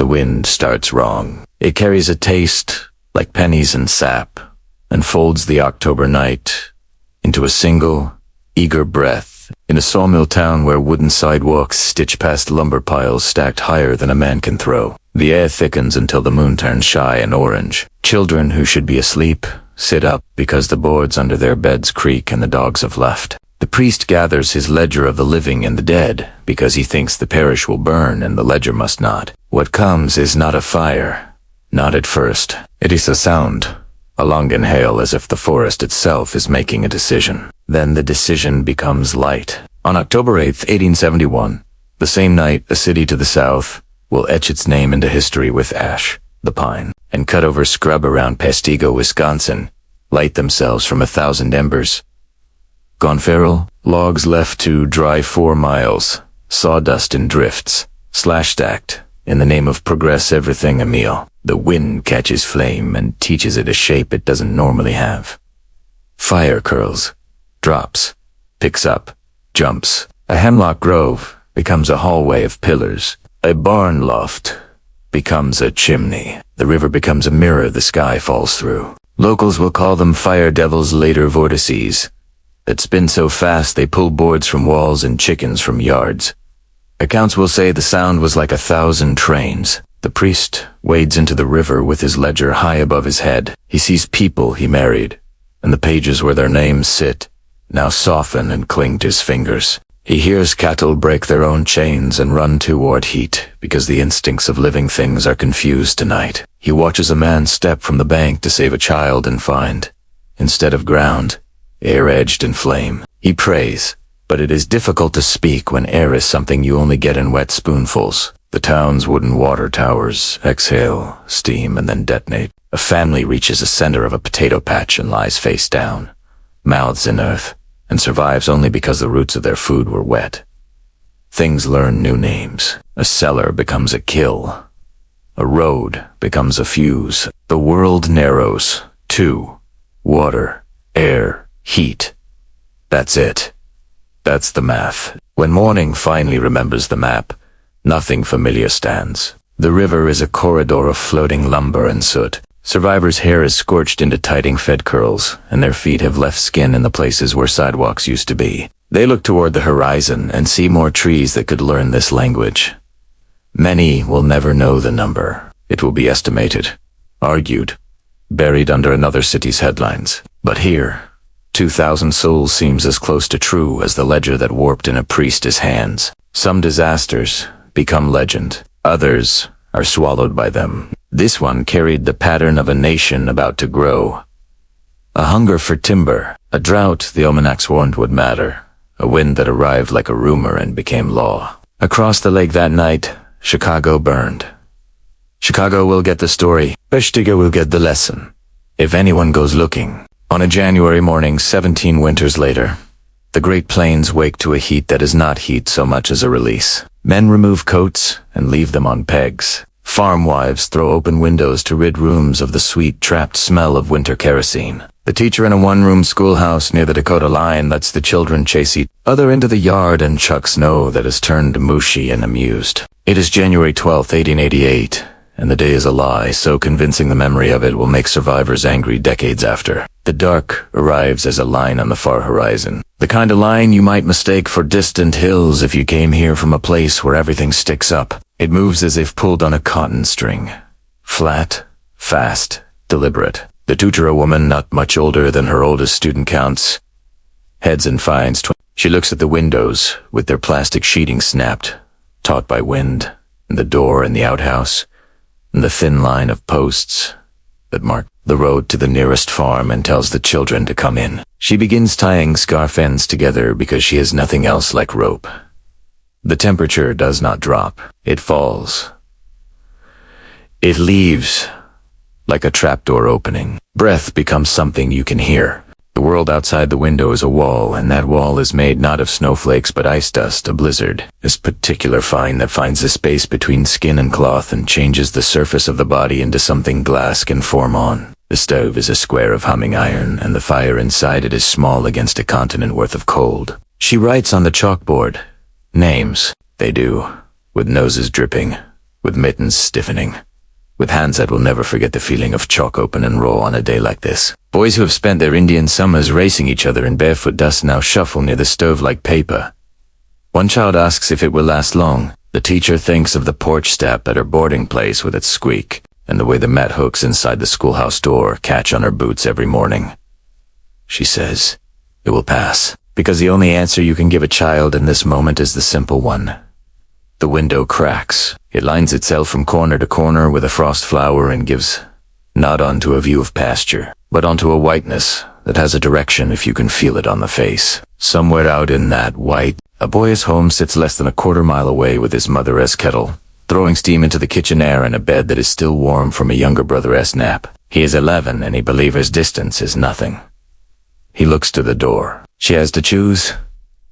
The wind starts wrong. It carries a taste like pennies and sap, and folds the October night into a single, eager breath. In a sawmill town where wooden sidewalks stitch past lumber piles stacked higher than a man can throw, the air thickens until the moon turns shy and orange. Children who should be asleep sit up because the boards under their beds creak and the dogs have left. The priest gathers his ledger of the living and the dead because he thinks the parish will burn and the ledger must not. What comes is not a fire, not at first. It is a sound, a long inhale as if the forest itself is making a decision. Then the decision becomes light. On October 8th, 1871, the same night a city to the south will etch its name into history with ash, the pine, and cut over scrub around Peshtigo, Wisconsin, light themselves from 1,000 embers. Gone feral, logs left to dry 4 miles, sawdust in drifts, slash-stacked, in the name of progress everything a meal. The wind catches flame and teaches it a shape it doesn't normally have. Fire curls, drops, picks up, jumps. A hemlock grove becomes a hallway of pillars. A barn loft becomes a chimney. The river becomes a mirror the sky falls through. Locals will call them fire devils, later vortices, that spin so fast they pull boards from walls and chickens from yards. Accounts will say the sound was like 1,000 trains. The priest wades into the river with his ledger high above his head. He sees people he married, and the pages where their names sit now soften and cling to his fingers. He hears cattle break their own chains and run toward heat because the instincts of living things are confused tonight. He watches a man step from the bank to save a child and find, instead of ground, air edged in flame. He prays, but it is difficult to speak when air is something you only get in wet spoonfuls. The town's wooden water towers exhale, steam, and then detonate. A family reaches the center of a potato patch and lies face down, mouths in earth, and survives only because the roots of their food were wet. Things learn new names. A cellar becomes a kill. A road becomes a fuse. The world narrows. 2. Water, air, heat. That's it. That's the math. When morning finally remembers the map, nothing familiar stands. The river is a corridor of floating lumber and soot. Survivors' hair is scorched into tiding-fed curls, and their feet have left skin in the places where sidewalks used to be. They look toward the horizon and see more trees that could learn this language. Many will never know the number. It will be estimated, argued, buried under another city's headlines. But here, 2,000 souls seems as close to true as the ledger that warped in a priest's hands. Some disasters become legend. Others are swallowed by them. This one carried the pattern of a nation about to grow. A hunger for timber, a drought the almanacs warned would matter, a wind that arrived like a rumor and became law. Across the lake that night, Chicago burned. Chicago will get the story. Peshtigo will get the lesson, if anyone goes looking. On a January morning 17 winters later, the Great Plains wake to a heat that is not heat so much as a release. Men remove coats and leave them on pegs. Farm wives throw open windows to rid rooms of the sweet, trapped smell of winter kerosene. The teacher in a one-room schoolhouse near the Dakota line lets the children chase each other into the yard and chuck snow that has turned mushy and amused. It is January 12th, 1888, and the day is a lie so convincing the memory of it will make survivors angry decades after. The dark arrives as a line on the far horizon. The kind of line you might mistake for distant hills if you came here from a place where everything sticks up. It moves as if pulled on a cotton string. Flat, fast, deliberate. The tutor, a woman not much older than her oldest student, counts heads and finds 20. She looks at the windows with their plastic sheeting snapped, taut by wind, and the door in the outhouse, and the thin line of posts that mark the road to the nearest farm, and tells the children to come in. She begins tying scarf ends together because she has nothing else like rope. The temperature does not drop. It falls. It leaves like a trapdoor opening. Breath becomes something you can hear. The world outside the window is a wall, and that wall is made not of snowflakes but ice dust, a blizzard. This particular fine that finds the space between skin and cloth and changes the surface of the body into something glass can form on. The stove is a square of humming iron, and the fire inside it is small against a continent worth of cold. She writes on the chalkboard. Names. They do, with noses dripping. with mittens stiffening, with hands that will never forget the feeling of chalk open and raw on a day like this. Boys who have spent their Indian summers racing each other in barefoot dust now shuffle near the stove like paper. One child asks if it will last long. The teacher thinks of the porch step at her boarding place with its squeak, and the way the mat hooks inside the schoolhouse door catch on her boots every morning. She says, "It will pass," because the only answer you can give a child in this moment is the simple one. The window cracks. It lines itself from corner to corner with a frost flower and gives not onto a view of pasture, but onto a whiteness that has a direction if you can feel it on the face. Somewhere out in that white, a boyish home sits less than a quarter-mile away with his mother-esque kettle, throwing steam into the kitchen air and a bed that is still warm from a younger brother-esque nap. He is 11 and he believes his distance is nothing. He looks to the door. She has to choose.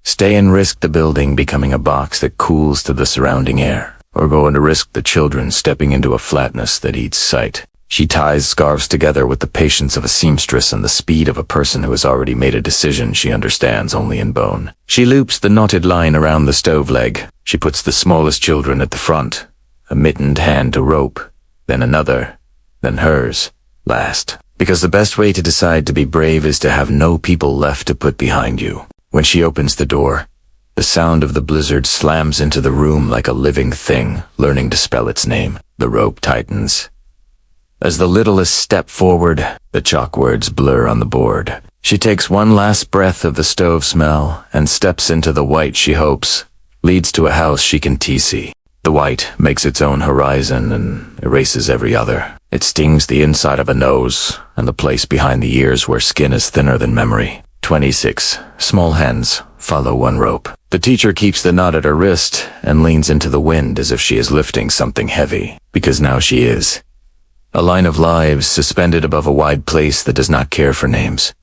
Stay and risk the building becoming a box that cools to the surrounding air, or go and risk the children stepping into a flatness that eats sight. She ties scarves together with the patience of a seamstress and the speed of a person who has already made a decision she understands only in bone. She loops the knotted line around the stove leg. She puts the smallest children at the front, a mittened hand to rope, then another, then hers, last. Because the best way to decide to be brave is to have no people left to put behind you. When she opens the door, the sound of the blizzard slams into the room like a living thing, learning to spell its name. The rope tightens. As the littlest step forward, the chalk words blur on the board. She takes one last breath of the stove smell and steps into the white she hopes leads to a house she can see. The white makes its own horizon and erases every other. It stings the inside of a nose and the place behind the ears where skin is thinner than memory. 26 small hands follow one rope. The teacher keeps the knot at her wrist and leans into the wind as if she is lifting something heavy, because now she is. A line of lives suspended above a wide place that does not care for names.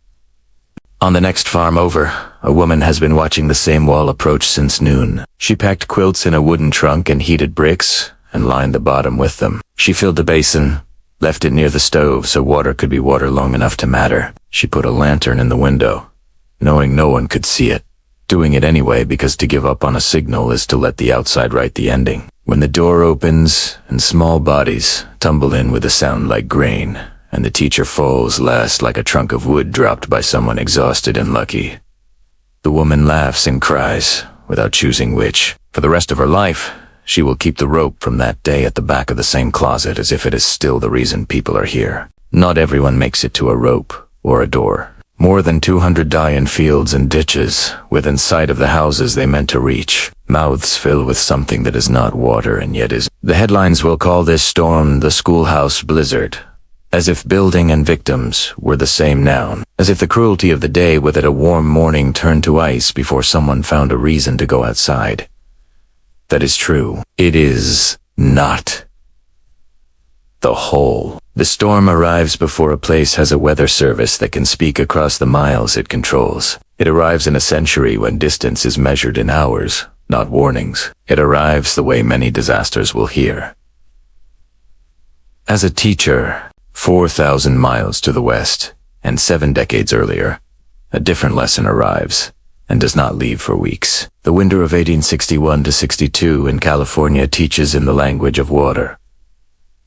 On the next farm over, a woman has been watching the same wall approach since noon. She packed quilts in a wooden trunk and heated bricks and lined the bottom with them. She filled the basin, left it near the stove so water could be water long enough to matter. She put a lantern in the window, knowing no one could see it, doing it anyway because to give up on a signal is to let the outside write the ending. When the door opens and small bodies tumble in with a sound like grain, and the teacher falls last like a trunk of wood dropped by someone exhausted and lucky, the woman laughs and cries without choosing which. For the rest of her life, she will keep the rope from that day at the back of the same closet as if it is still the reason people are here. Not everyone makes it to a rope or a door. More than 200 die in fields and ditches, within sight of the houses they meant to reach. Mouths fill with something that is not water and yet is. The headlines will call this storm the Schoolhouse Blizzard, as if building and victims were the same noun, as if the cruelty of the day with it a warm morning turned to ice before someone found a reason to go outside. That is true. It is not the whole. The storm arrives before a place has a weather service that can speak across the miles it controls. It arrives in a century when distance is measured in hours, not warnings. It arrives the way many disasters will hear. As a teacher, 4,000 miles to the west, and 7 decades earlier, a different lesson arrives, and does not leave for weeks. The winter of 1861 to 62 in California teaches in the language of water.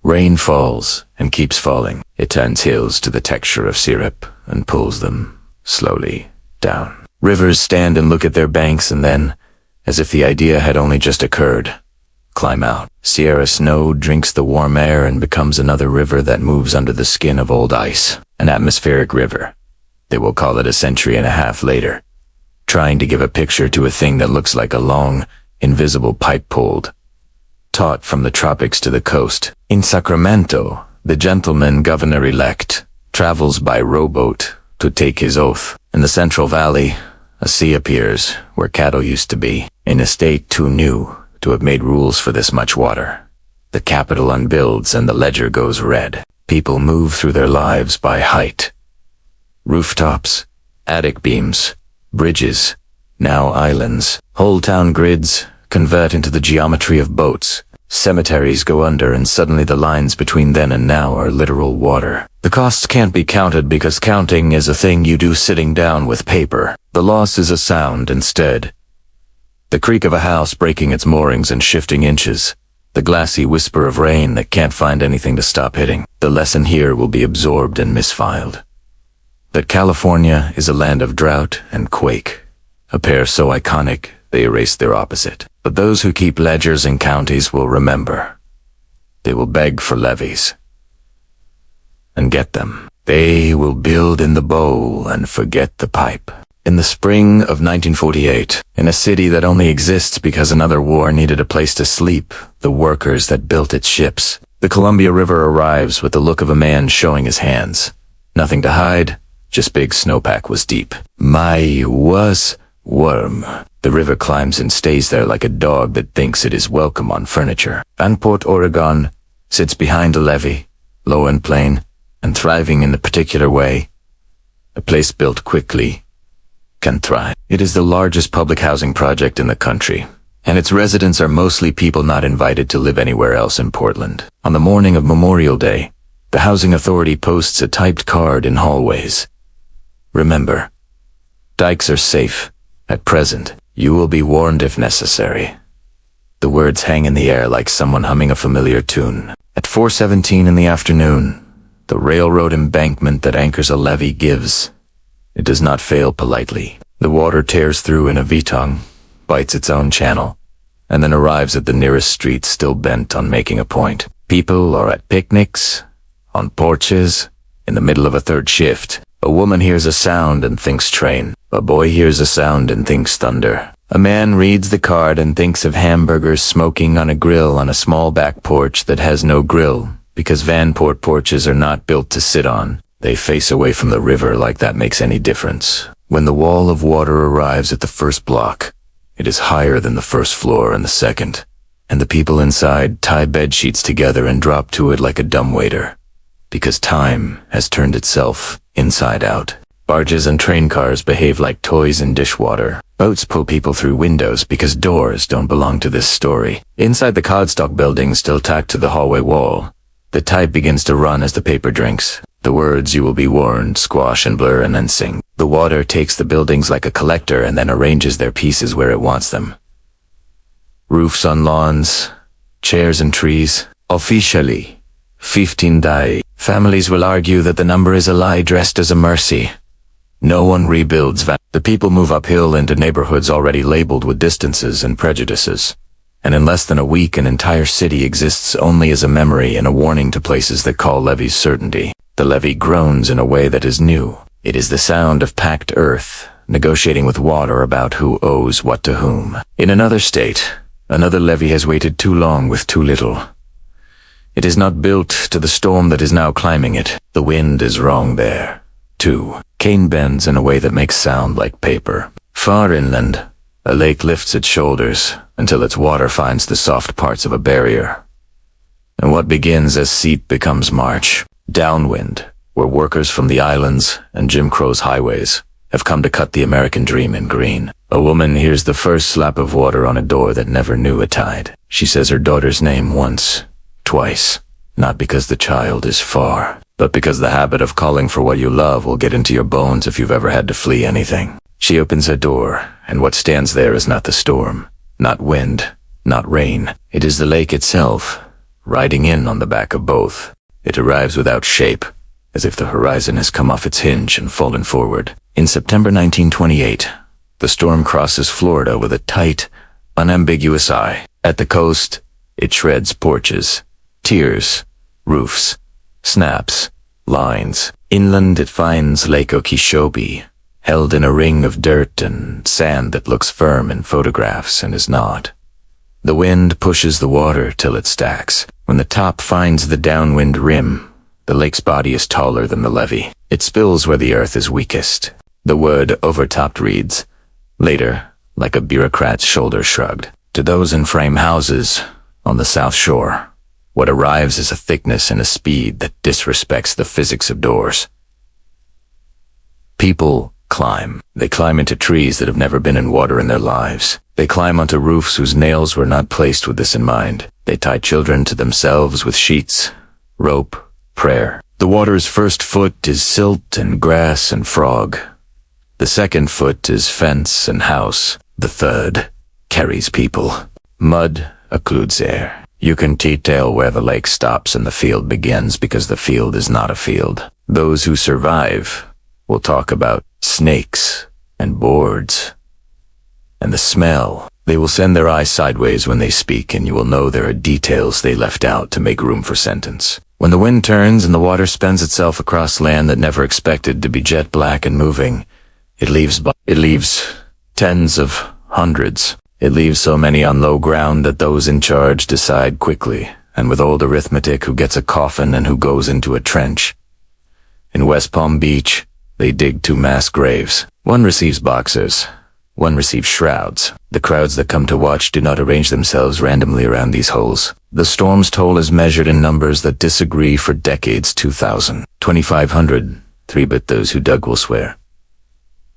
Rain falls and keeps falling. It turns hills to the texture of syrup and pulls them slowly down. Rivers stand and look at their banks and then, as if the idea had only just occurred, climb out. Sierra snow drinks the warm air and becomes another river that moves under the skin of old ice. An atmospheric river. They will call it a century and a half later, trying to give a picture to a thing that looks like a long, invisible pipe pulled, taut from the tropics to the coast. In Sacramento, the gentleman governor-elect travels by rowboat to take his oath. In the Central Valley, a sea appears where cattle used to be, in a state too new to have made rules for this much water. The capital unbuilds and the ledger goes red. People move through their lives by height. Rooftops, attic beams, bridges, now islands. Whole town grids convert into the geometry of boats. Cemeteries go under and suddenly the lines between then and now are literal water. The costs can't be counted because counting is a thing you do sitting down with paper. The loss is a sound instead. The creak of a house breaking its moorings and shifting inches. the glassy whisper of rain that can't find anything to stop hitting. The lesson here will be absorbed and misfiled. That California is a land of drought and quake, a pair so iconic they erase their opposite. But those who keep ledgers and counties will remember. They will beg for levees and get them. They will build in the bowl and forget the pipe. In the spring of 1948, in a city that only exists because another war needed a place to sleep, the workers that built its ships, the Columbia River arrives with the look of a man showing his hands. Nothing to hide, just big snowpack was deep. My was warm. The river climbs and stays there like a dog that thinks it is welcome on furniture. Vanport, Oregon, sits behind a levee, low and plain, and thriving in a particular way. A place built quickly can thrive. It is the largest public housing project in the country, and its residents are mostly people not invited to live anywhere else in Portland. On the morning of Memorial Day, the housing authority posts a typed card in hallways. Remember, dikes are safe. At present, you will be warned if necessary. The words hang in the air like someone humming a familiar tune. At 4:17 in the afternoon, the railroad embankment that anchors a levee gives. It does not fail politely. The water tears through in a V-tongue, bites its own channel, and then arrives at the nearest street still bent on making a point. People are at picnics, on porches, in the middle of a third shift. A woman hears a sound and thinks train. A boy hears a sound and thinks thunder. A man reads the card and thinks of hamburgers smoking on a grill on a small back porch that has no grill, because Vanport porches are not built to sit on. They face away from the river like that makes any difference. When the wall of water arrives at the first block, it is higher than the first floor and the second, and the people inside tie bed sheets together and drop to it like a dumbwaiter, because time has turned itself inside out. Barges and train cars behave like toys in dishwater. Boats pull people through windows because doors don't belong to this story. Inside the codstock building still tacked to the hallway wall, the type begins to run as the paper drinks. The words "you will be warned" squash and blur and then sing. The water takes the buildings like a collector and then arranges their pieces where it wants them. Roofs on lawns, chairs and trees. Officially, 15 die. Families will argue that the number is a lie dressed as a mercy. No one rebuilds The people move uphill into neighborhoods already labeled with distances and prejudices. And in less than a week an entire city exists only as a memory and a warning to places that call levees certainty. The levee groans in a way that is new. It is the sound of packed earth, negotiating with water about who owes what to whom. In another state, another levee has waited too long with too little. It is not built to the storm that is now climbing it. The wind is wrong there, too. Cane bends in a way that makes sound like paper. Far inland, a lake lifts its shoulders until its water finds the soft parts of a barrier. And what begins as seep becomes march. Downwind, where workers from the islands and Jim Crow's highways have come to cut the American dream in green. A woman hears the first slap of water on a door that never knew a tide. She says her daughter's name once, twice, not because the child is far, but because the habit of calling for what you love will get into your bones if you've ever had to flee anything. She opens her door, and what stands there is not the storm, not wind, not rain. It is the lake itself, riding in on the back of both. It arrives without shape, as if the horizon has come off its hinge and fallen forward. In September 1928, the storm crosses Florida with a tight, unambiguous eye. At the coast, it shreds porches, tears, roofs, snaps, lines. Inland it finds Lake Okeechobee, held in a ring of dirt and sand that looks firm in photographs and is not. The wind pushes the water till it stacks. When the top finds the downwind rim, the lake's body is taller than the levee. It spills where the earth is weakest. The word overtopped reads, later, like a bureaucrat's shoulder shrugged. To those in frame houses on the South Shore, what arrives is a thickness and a speed that disrespects the physics of doors. People climb. They climb into trees that have never been in water in their lives. They climb onto roofs whose nails were not placed with this in mind. They tie children to themselves with sheets, rope, prayer. The water's first foot is silt and grass and frog. The second foot is fence and house. The third carries people. Mud occludes air. You can tell where the lake stops and the field begins because the field is not a field. Those who survive will talk about snakes and boards and the smell. They will send their eyes sideways when they speak, and you will know there are details they left out to make room for sentence. When the wind turns and the water spends itself across land that never expected to be jet black and moving, it leaves tens of hundreds. It leaves so many on low ground that those in charge decide quickly, and with old arithmetic, who gets a coffin and who goes into a trench. In West Palm Beach, they dig 2 mass graves. One receives boxers, one receives shrouds. The crowds that come to watch do not arrange themselves randomly around these holes. The storm's toll is measured in numbers that disagree for decades. 2,000, 2,500, 3, but those who dug will swear.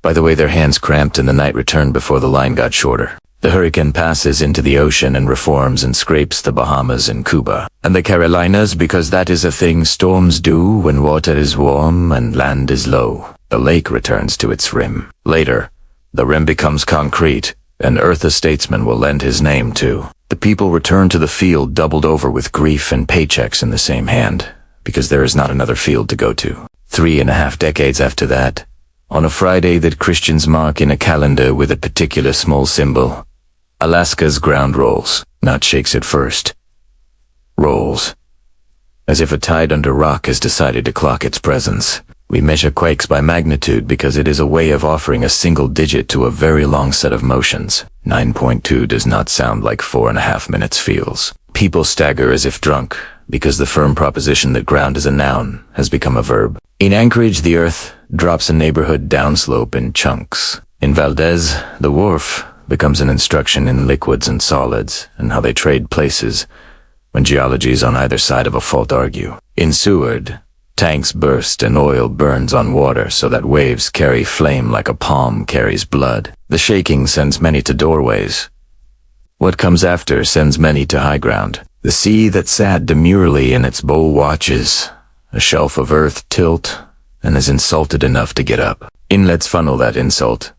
By the way, their hands cramped and the night returned before the line got shorter. The hurricane passes into the ocean and reforms and scrapes the Bahamas and Cuba and the Carolinas, because that is a thing storms do when water is warm and land is low. The lake returns to its rim. Later, the rim becomes concrete, and Earth a statesman will lend his name to. The people return to the field doubled over with grief and paychecks in the same hand, because there is not another field to go to. 3.5 decades after that, on a Friday that Christians mark in a calendar with a particular small symbol, Alaska's ground rolls, not shakes at first. Rolls. As if a tide under rock has decided to clock its presence. We measure quakes by magnitude because it is a way of offering a single digit to a very long set of motions. 9.2 does not sound like 4.5 minutes feels. People stagger as if drunk, because the firm proposition that ground is a noun has become a verb. In Anchorage, the earth drops a neighborhood downslope in chunks. In Valdez, the wharf becomes an instruction in liquids and solids, and how they trade places when geologies on either side of a fault argue. In Seward, tanks burst and oil burns on water so that waves carry flame like a palm carries blood. The shaking sends many to doorways. What comes after sends many to high ground. The sea that sat demurely in its bow watches, a shelf of earth tilt, and is insulted enough to get up. Inlets funnel that insult.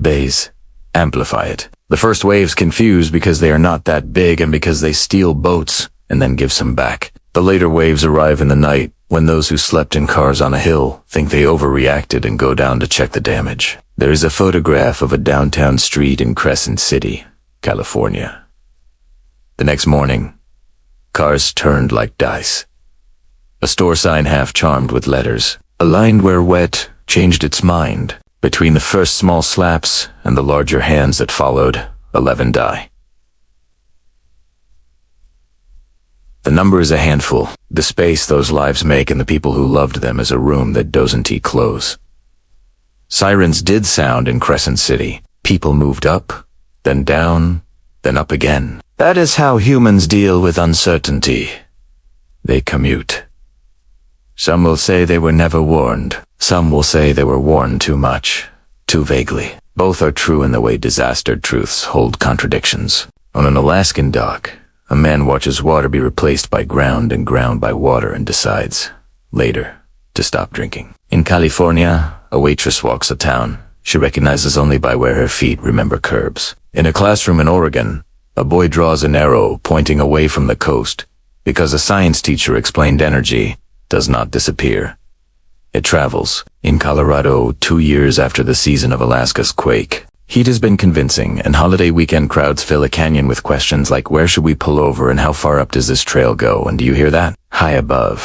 Bays amplify it. The first waves confuse because they are not that big and because they steal boats and then give some back. The later waves arrive in the night when those who slept in cars on a hill think they overreacted and go down to check the damage. There is a photograph of a downtown street in Crescent City, California. The next morning, cars turned like dice. A store sign half charmed with letters, aligned where wet changed its mind. Between the first small slaps and the larger hands that followed, 11 die. The number is a handful. The space those lives make and the people who loved them is a room that doesn't close. Sirens did sound in Crescent City. People moved up, then down, then up again. That is how humans deal with uncertainty. They commute. Some will say they were never warned. Some will say they were warned too much, too vaguely. Both are true in the way disaster truths hold contradictions. On an Alaskan dock, a man watches water be replaced by ground and ground by water and decides, later, to stop drinking. In California, a waitress walks a town she recognizes only by where her feet remember curbs. In a classroom in Oregon, a boy draws an arrow pointing away from the coast because a science teacher explained energy does not disappear. It travels. In Colorado, 2 years after the season of Alaska's quake, heat has been convincing, and holiday weekend crowds fill a canyon with questions like, where should we pull over and how far up does this trail go? And do you hear that? High above,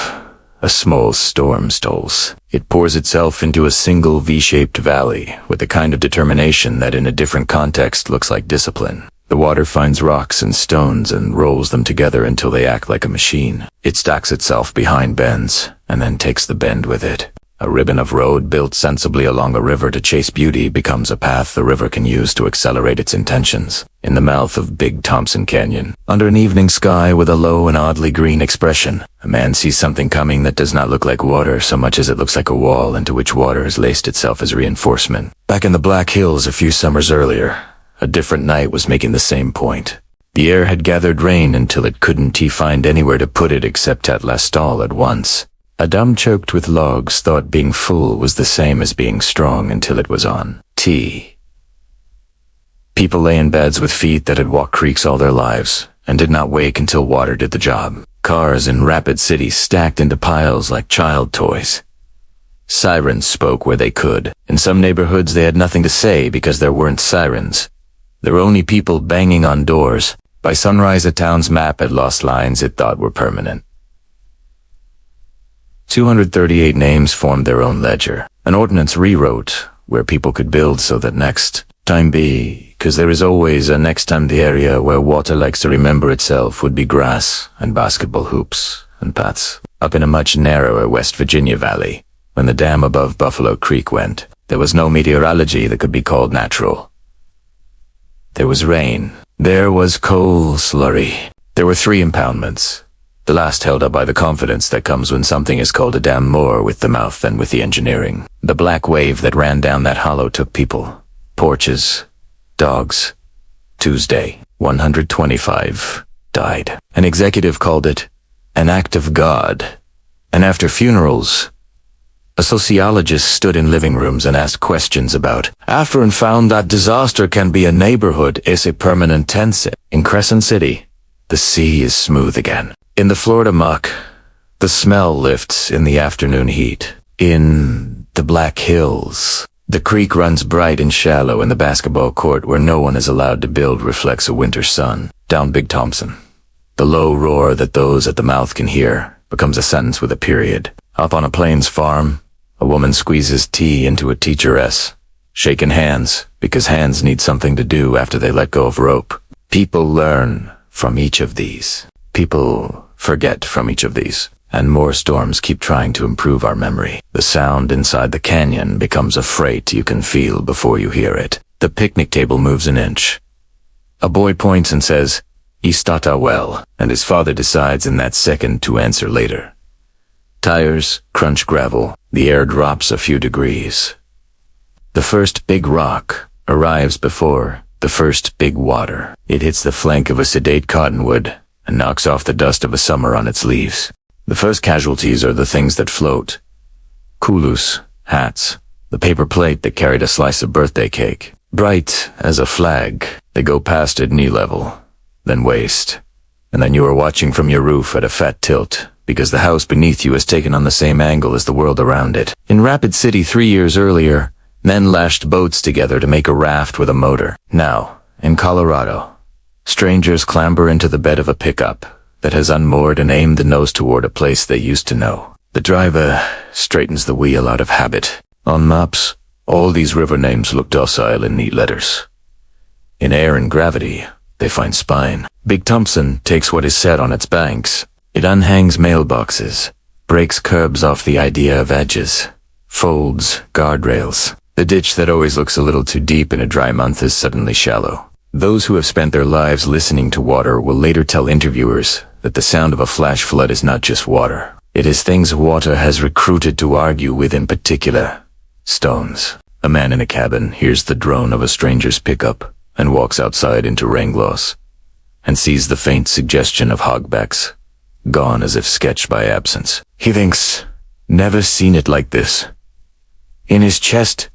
a small storm stalls. It pours itself into a single V-shaped valley with the kind of determination that in a different context looks like discipline. The water finds rocks and stones and rolls them together until they act like a machine. It stacks itself behind bends and then takes the bend with it. A ribbon of road built sensibly along a river to chase beauty becomes a path the river can use to accelerate its intentions. In the mouth of Big Thompson Canyon, under an evening sky with a low and oddly green expression, a man sees something coming that does not look like water so much as it looks like a wall into which water has laced itself as reinforcement. Back in the Black Hills a few summers earlier, a different night was making the same point. The air had gathered rain until it couldn't find anywhere to put it except at last all at once. A dam choked with logs thought being full was the same as being strong until it was on T. People lay in beds with feet that had walked creeks all their lives, and did not wake until water did the job. Cars in Rapid City stacked into piles like child toys. Sirens spoke where they could. In some neighborhoods they had nothing to say because there weren't sirens. There were only people banging on doors. By sunrise a town's map had lost lines it thought were permanent. 238 names formed their own ledger. An ordinance rewrote where people could build so that next time because there is always a next time the area where water likes to remember itself would be grass and basketball hoops and paths. Up in a much narrower West Virginia valley, when the dam above Buffalo Creek went, there was no meteorology that could be called natural. There was rain. There was coal slurry. There were 3 impoundments. The last held up by the confidence that comes when something is called a dam more with the mouth than with the engineering. The black wave that ran down that hollow took people, porches, dogs. Tuesday, 125 died. An executive called it an act of God. And after funerals, a sociologist stood in living rooms and asked questions about after and found that disaster can be a neighborhood is a permanent tense. In Crescent City, the sea is smooth again. In the Florida muck, the smell lifts in the afternoon heat. In the Black Hills, the creek runs bright and shallow and the basketball court where no one is allowed to build reflects a winter sun. Down Big Thompson, the low roar that those at the mouth can hear becomes a sentence with a period. Up on a plains farm, a woman squeezes tea into a teacheress, shaking hands because hands need something to do after they let go of rope. People learn from each of these. People forget from each of these, and more storms keep trying to improve our memory. The sound inside the canyon becomes a freight you can feel before you hear it. The picnic table moves an inch. A boy points and says, "Istata well," and his father decides in that second to answer later. Tires crunch gravel. The air drops a few degrees. The first big rock arrives before the first big water. It hits the flank of a sedate cottonwood and knocks off the dust of a summer on its leaves. The first casualties are the things that float. Kulus, hats, the paper plate that carried a slice of birthday cake. Bright as a flag, they go past at knee level, then waist. And then you are watching from your roof at a fat tilt, because the house beneath you has taken on the same angle as the world around it. In Rapid City 3 years earlier, men lashed boats together to make a raft with a motor. Now, in Colorado, strangers clamber into the bed of a pickup that has unmoored and aimed the nose toward a place they used to know. The driver straightens the wheel out of habit. On maps, all these river names look docile in neat letters. In air and gravity, they find spine. Big Thompson takes what is set on its banks. It unhangs mailboxes, breaks curbs off the idea of edges, folds guardrails. The ditch that always looks a little too deep in a dry month is suddenly shallow. Those who have spent their lives listening to water will later tell interviewers that the sound of a flash flood is not just water. It is things water has recruited to argue with, in particular, stones. A man in a cabin hears the drone of a stranger's pickup and walks outside into rain gloss and sees the faint suggestion of hogbacks, gone as if sketched by absence. He thinks, never seen it like this. In his chest,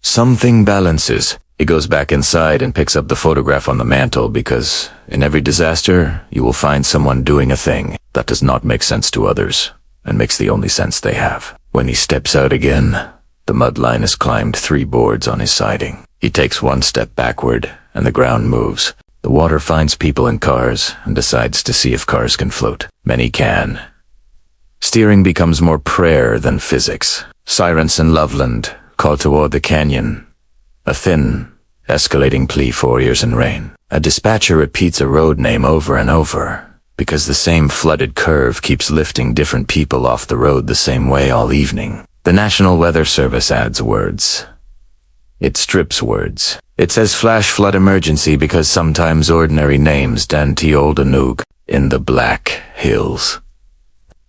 something balances. He goes back inside and picks up the photograph on the mantle because in every disaster, you will find someone doing a thing that does not make sense to others and makes the only sense they have. When he steps out again, the mud line has climbed 3 boards on his siding. He takes 1 step backward and the ground moves. The water finds people in cars and decides to see if cars can float. Many can. Steering becomes more prayer than physics. Sirens in Loveland call toward the canyon. A thin, escalating plea for ears and rain. A dispatcher repeats a road name over and over, because the same flooded curve keeps lifting different people off the road the same way all evening. The National Weather Service adds words. It strips words. It says flash flood emergency because sometimes ordinary names Dante Old Anoog in the Black Hills.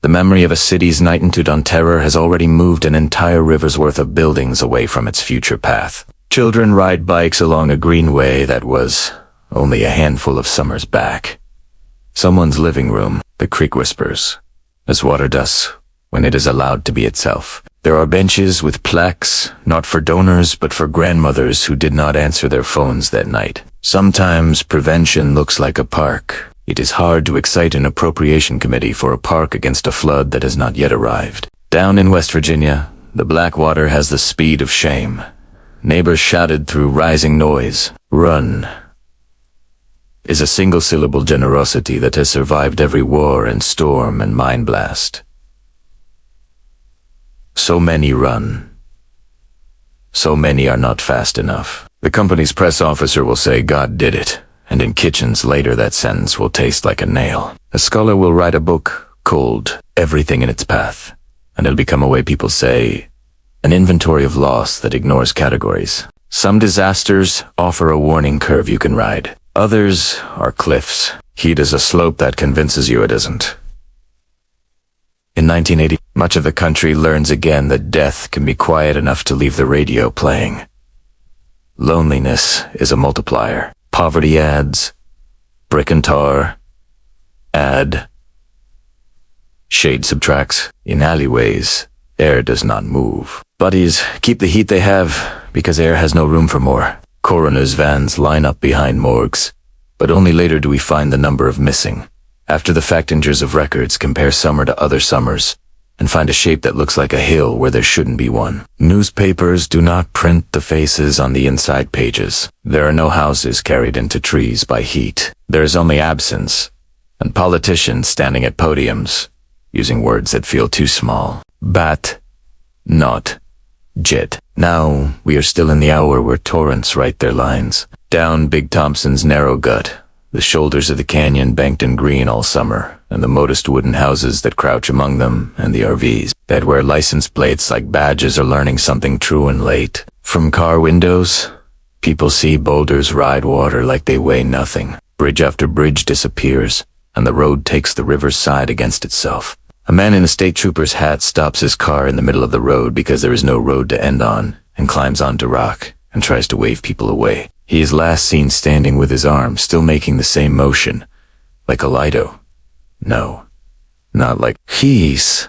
The memory of a city's nightingale on terror has already moved an entire river's worth of buildings away from its future path. Children ride bikes along a greenway that was only a handful of summers back. Someone's living room, the creek whispers, as water does when it is allowed to be itself. There are benches with plaques, not for donors but for grandmothers who did not answer their phones that night. Sometimes prevention looks like a park. It is hard to excite an appropriation committee for a park against a flood that has not yet arrived. Down in West Virginia, the black water has the speed of shame. Neighbors shouted through rising noise, "Run!" Is a single-syllable generosity that has survived every war and storm and mine blast. So many run. So many are not fast enough. The company's press officer will say God did it, and in kitchens later that sentence will taste like a nail. A scholar will write a book called Everything in Its Path, and it'll become a way people say, an inventory of loss that ignores categories. Some disasters offer a warning curve you can ride. Others are cliffs. Heat is a slope that convinces you it isn't. In 1980, much of the country learns again that death can be quiet enough to leave the radio playing. Loneliness is a multiplier. Poverty adds. Brick and tar. Add. Shade subtracts. In alleyways, air does not move. Buddies keep the heat they have because air has no room for more. Coroner's vans line up behind morgues, but only later do we find the number of missing. After the factingers of records compare summer to other summers and find a shape that looks like a hill where there shouldn't be one. Newspapers do not print the faces on the inside pages. There are no houses carried into trees by heat. There is only absence, and politicians standing at podiums, using words that feel too small. Bat, not, jet. Now we are still in the hour where torrents write their lines. Down Big Thompson's narrow gut, the shoulders of the canyon banked in green all summer, and the modest wooden houses that crouch among them, and the RVs that wear license plates like badges are learning something true and late. From car windows, people see boulders ride water like they weigh nothing. Bridge after bridge disappears, and the road takes the river's side against itself. A man in a state trooper's hat stops his car in the middle of the road because there is no road to end on, and climbs onto rock, and tries to wave people away. He is last seen standing with his arm still making the same motion, like a Lido. No, not like he's.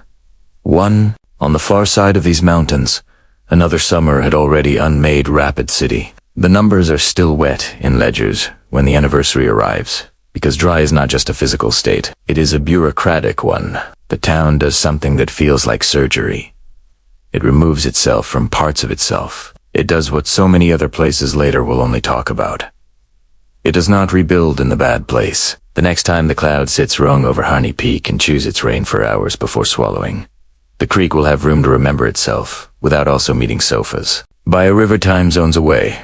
One, on the far side of these mountains, another summer had already unmade Rapid City. The numbers are still wet in ledgers when the anniversary arrives, because dry is not just a physical state, it is a bureaucratic one. The town does something that feels like surgery. It removes itself from parts of itself. It does what so many other places later will only talk about. It does not rebuild in the bad place. The next time the cloud sits wrong over Harney Peak and chews its rain for hours before swallowing, the creek will have room to remember itself, without also meeting sofas. By a river time zones away,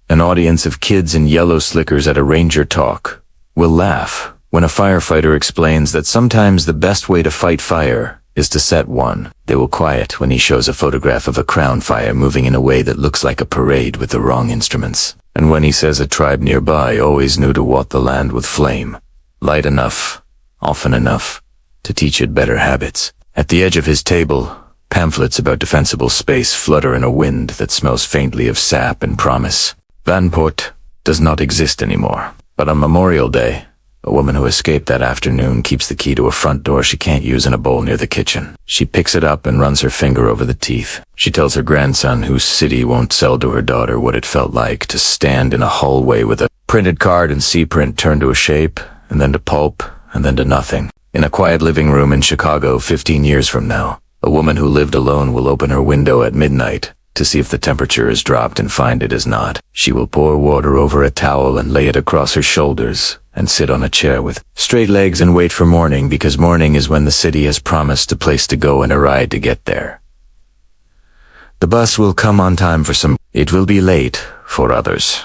an audience of kids in yellow slickers at a ranger talk will laugh when a firefighter explains that sometimes the best way to fight fire is to set one. They will quiet when he shows a photograph of a crown fire moving in a way that looks like a parade with the wrong instruments. And when he says a tribe nearby always knew to wot the land with flame, light enough, often enough, to teach it better habits. At the edge of his table, pamphlets about defensible space flutter in a wind that smells faintly of sap and promise. Vanport does not exist anymore. But on Memorial Day, a woman who escaped that afternoon keeps the key to a front door she can't use in a bowl near the kitchen. She picks it up and runs her finger over the teeth. She tells her grandson, whose city won't sell to her daughter, what it felt like to stand in a hallway with a printed card and C-print turned to a shape, and then to pulp, and then to nothing. In a quiet living room in Chicago 15 years from now, a woman who lived alone will open her window at midnight to see if the temperature has dropped and find it has not. She will pour water over a towel and lay it across her shoulders and sit on a chair with straight legs and wait for morning, because morning is when the city has promised a place to go and a ride to get there. The bus will come on time for some. It will be late for others.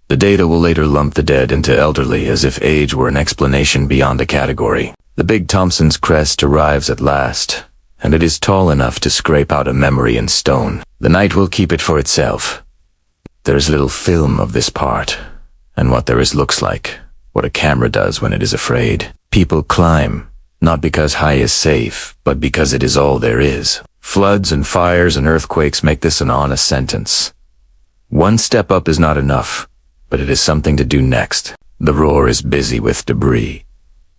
The data will later lump the dead into elderly as if age were an explanation beyond a category. The Big Thompson's crest arrives at last, and it is tall enough to scrape out a memory in stone. The night will keep it for itself. There is little film of this part, and what there is looks like, what a camera does when it is afraid. People climb, not because high is safe, but because it is all there is. Floods and fires and earthquakes make this an honest sentence. One step up is not enough, but it is something to do next. The roar is busy with debris,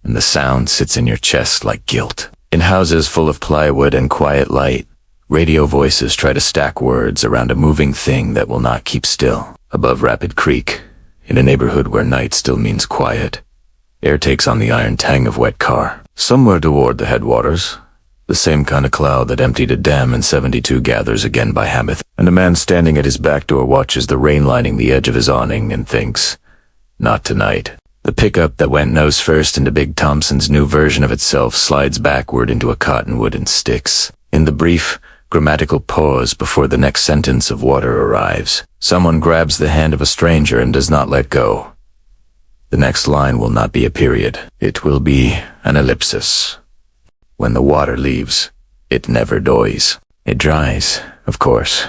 and the sound sits in your chest like guilt. In houses full of plywood and quiet light, radio voices try to stack words around a moving thing that will not keep still. Above Rapid Creek, in a neighborhood where night still means quiet, Air takes on the iron tang of wet car. Somewhere toward the headwaters, the same kind of cloud that emptied a dam in 72 gathers again by Hamath, and a man standing at his back door watches the rain lining the edge of his awning and thinks, not tonight. The pickup that went nose first into Big Thompson's new version of itself slides backward into a cottonwood and sticks. In the brief, grammatical pause before the next sentence of water arrives, someone grabs the hand of a stranger and does not let go. The next line will not be a period. It will be an ellipsis. When the water leaves, it never dies. It dries, of course,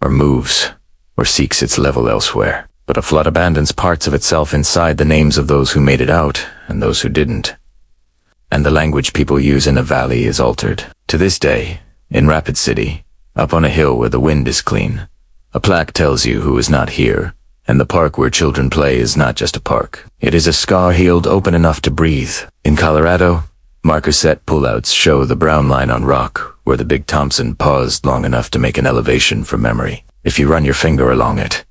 or moves, or seeks its level elsewhere. But a flood abandons parts of itself inside the names of those who made it out and those who didn't. And the language people use in a valley is altered. To this day, in Rapid City, up on a hill where the wind is clean, a plaque tells you who is not here, and the park where children play is not just a park. It is a scar healed open enough to breathe. In Colorado, marker set pullouts show the brown line on rock where the Big Thompson paused long enough to make an elevation for memory. If you run your finger along it,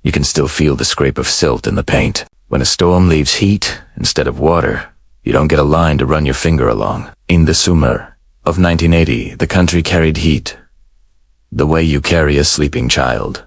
you can still feel the scrape of silt in the paint. When a storm leaves heat instead of water, you don't get a line to run your finger along. In the summer of 1980, the country carried heat, the way you carry a sleeping child.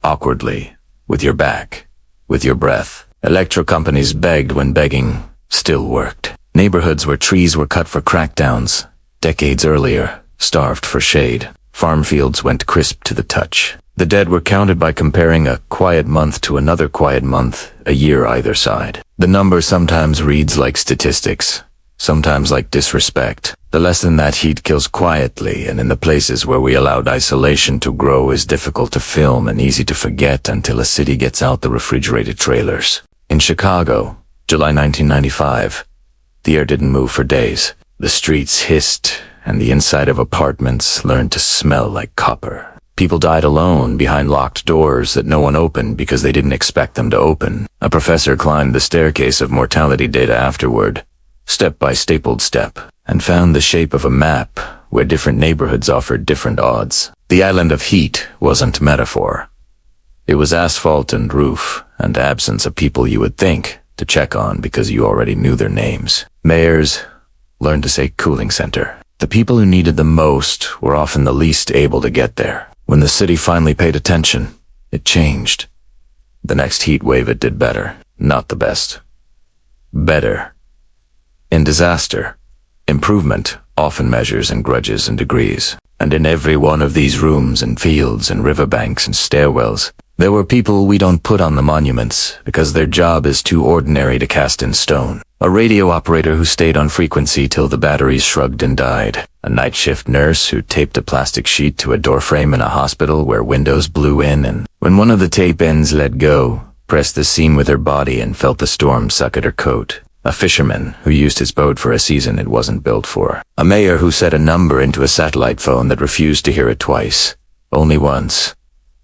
Awkwardly, with your back, with your breath. Electro companies begged when begging still worked. Neighborhoods where trees were cut for crackdowns, decades earlier, starved for shade. Farm fields went crisp to the touch. The dead were counted by comparing a quiet month to another quiet month, a year either side. The number sometimes reads like statistics, sometimes like disrespect. The lesson that heat kills quietly, and in the places where we allowed isolation to grow is difficult to film and easy to forget until a city gets out the refrigerated trailers. In Chicago, July 1995, the air didn't move for days. The streets hissed, and the inside of apartments learned to smell like copper. People died alone behind locked doors that no one opened because they didn't expect them to open. A professor climbed the staircase of mortality data afterward, step by stapled step, and found the shape of a map where different neighborhoods offered different odds. The island of heat wasn't metaphor. It was asphalt and roof and absence of people you would think to check on because you already knew their names. Mayors learned to say cooling center. The people who needed the most were often the least able to get there. When the city finally paid attention, it changed. The next heat wave it did better. Not the best. Better. In disaster, improvement often measures in grudges and degrees. And in every one of these rooms and fields and riverbanks and stairwells, there were people we don't put on the monuments because their job is too ordinary to cast in stone. A radio operator who stayed on frequency till the batteries shrugged and died. A night shift nurse who taped a plastic sheet to a doorframe in a hospital where windows blew in, and when one of the tape ends let go, pressed the seam with her body and felt the storm suck at her coat. A fisherman who used his boat for a season it wasn't built for. A mayor who set a number into a satellite phone that refused to hear it twice. Only once.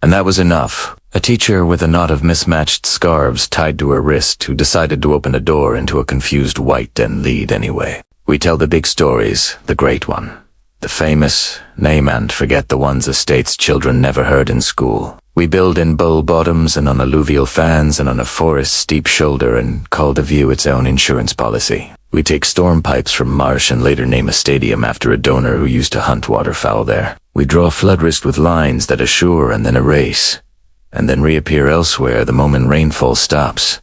And that was enough. A teacher with a knot of mismatched scarves tied to her wrist who decided to open a door into a confused white and lead anyway. We tell the big stories, the great one. The famous, name and forget the ones the state's children never heard in school. We build in bull bottoms and on alluvial fans and on a forest steep shoulder and call the view its own insurance policy. We take storm pipes from marsh and later name a stadium after a donor who used to hunt waterfowl there. We draw flood risk with lines that assure and then erase, and then reappear elsewhere the moment rainfall stops.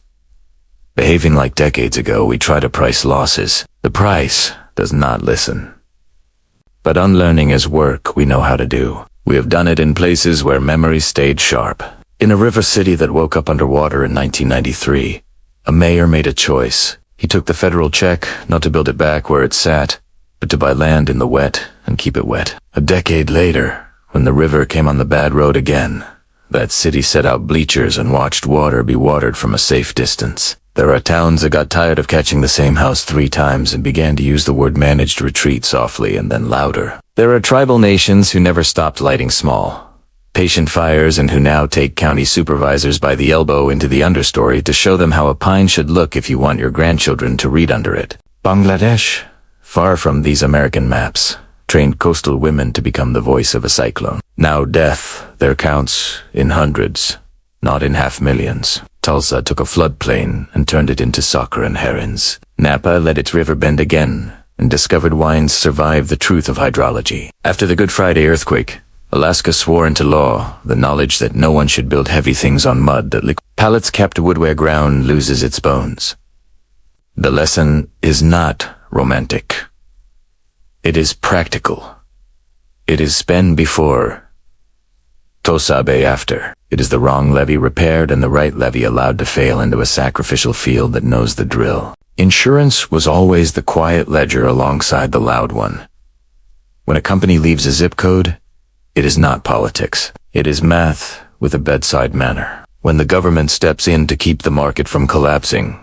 Behaving like decades ago, we try to price losses. The price does not listen. But unlearning is work we know how to do. We have done it in places where memory stayed sharp. In a river city that woke up underwater in 1993, a mayor made a choice. He took the federal check, not to build it back where it sat, but to buy land in the wet and keep it wet. A decade later, when the river came on the bad road again, that city set out bleachers and watched water be watered from a safe distance. There are towns that got tired of catching the same house 3 times and began to use the word managed retreat softly and then louder. There are tribal nations who never stopped lighting small, patient fires and who now take county supervisors by the elbow into the understory to show them how a pine should look if you want your grandchildren to read under it. Bangladesh, far from these American maps, trained coastal women to become the voice of a cyclone. Now death, there counts in hundreds, not in half millions. Tulsa took a floodplain and turned it into soccer and herons. Napa let its river bend again and discovered wines survived the truth of hydrology. After the Good Friday earthquake, Alaska swore into law the knowledge that no one should build heavy things on mud that pallets kept wood where ground loses its bones. The lesson is not romantic. It is practical. It is spend before, tosabe after. It is the wrong levee repaired and the right levee allowed to fail into a sacrificial field that knows the drill. Insurance was always the quiet ledger alongside the loud one. When a company leaves a zip code, it is not politics. It is math with a bedside manner. When the government steps in to keep the market from collapsing,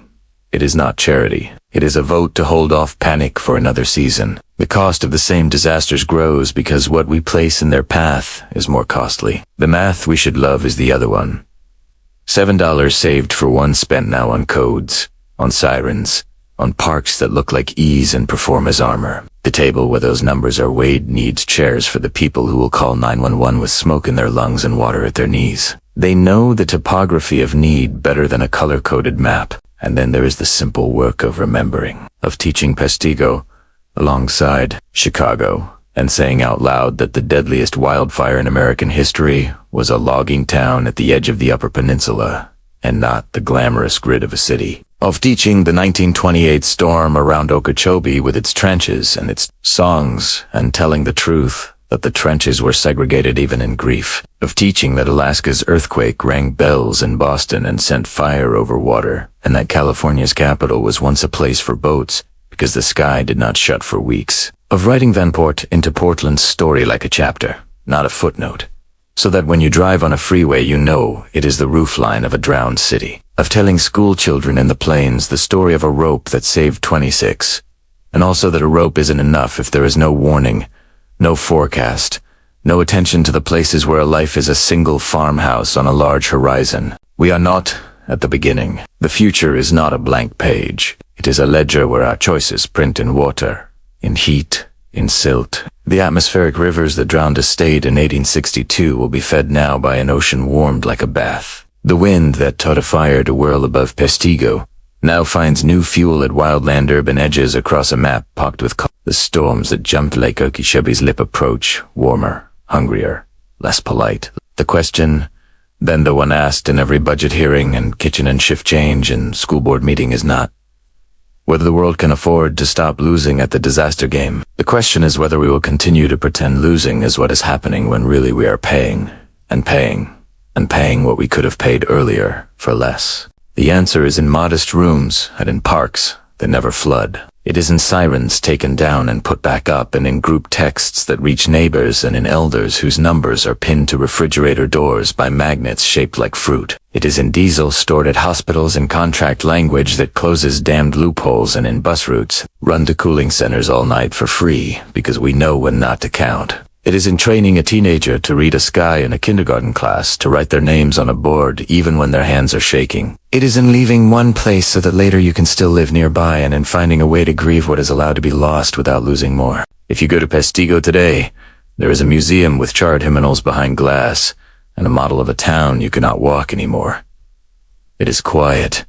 it is not charity. It is a vote to hold off panic for another season. The cost of the same disasters grows because what we place in their path is more costly. The math we should love is the other one. $7 saved for one spent now on codes, on sirens, on parks that look like ease and perform as armor. The table where those numbers are weighed needs chairs for the people who will call 911 with smoke in their lungs and water at their knees. They know the topography of need better than a color-coded map. And then there is the simple work of remembering, of teaching Peshtigo alongside Chicago, and saying out loud that the deadliest wildfire in American history was a logging town at the edge of the Upper Peninsula, and not the glamorous grid of a city. Of teaching the 1928 storm around Okeechobee with its trenches and its songs, and telling the truth that the trenches were segregated even in grief. Of teaching that Alaska's earthquake rang bells in Boston and sent fire over water, and that California's capital was once a place for boats because the sky did not shut for weeks. Of writing Vanport into Portland's story like a chapter, not a footnote, so that when you drive on a freeway you know it is the roofline of a drowned city. Of telling school children in the plains the story of a rope that saved 26, and also that a rope isn't enough if there is no warning, no forecast, no attention to the places where a life is a single farmhouse on a large horizon. We are not at the beginning. The future is not a blank page. It is a ledger where our choices print in water, in heat, in silt. The atmospheric rivers that drowned a state in 1862 will be fed now by an ocean warmed like a bath. The wind that taught a fire to whirl above Peshtigo now finds new fuel at wildland urban edges across a map pocked with the storms that jumped Lake Okeechobee's lip approach, warmer, hungrier, less polite. The question, then the one asked in every budget hearing and kitchen and shift change and school board meeting is not whether the world can afford to stop losing at the disaster game. The question is whether we will continue to pretend losing is what is happening when really we are paying, and paying, and paying what we could have paid earlier for less. The answer is in modest rooms and in parks that never flood. It is in sirens taken down and put back up, and in group texts that reach neighbors, and in elders whose numbers are pinned to refrigerator doors by magnets shaped like fruit. It is in diesel stored at hospitals and contract language that closes damned loopholes, and in bus routes run to cooling centers all night for free because we know when not to count. It is in training a teenager to read a sky in a kindergarten class, to write their names on a board even when their hands are shaking. It is in leaving one place so that later you can still live nearby, and in finding a way to grieve what is allowed to be lost without losing more. If you go to Peshtigo today, there is a museum with charred hymnals behind glass, and a model of a town you cannot walk anymore. It is quiet.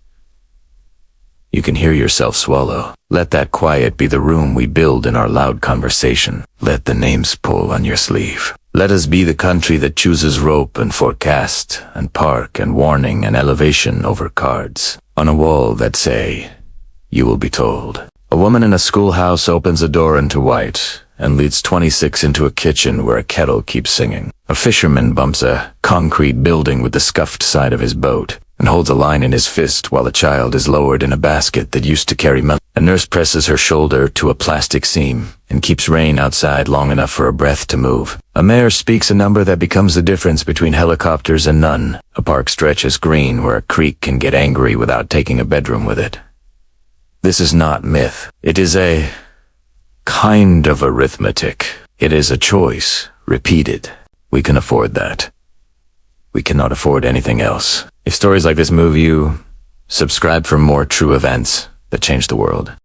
You can hear yourself swallow. Let that quiet be the room we build in our loud conversation. Let the names pull on your sleeve. Let us be the country that chooses rope and forecast and park and warning and elevation over cards on a wall that say, "You will be told." A woman in a schoolhouse opens a door into white and leads 26 into a kitchen where a kettle keeps singing. A fisherman bumps a concrete building with the scuffed side of his boat and holds a line in his fist while a child is lowered in a basket that used to carry milk. A nurse presses her shoulder to a plastic seam and keeps rain outside long enough for a breath to move. A mayor speaks a number that becomes the difference between helicopters and none. A park stretches green where a creek can get angry without taking a bedroom with it. This is not myth. It is a kind of arithmetic. It is a choice, repeated. We can afford that. We cannot afford anything else. If stories like this move you, subscribe for more true events that change the world.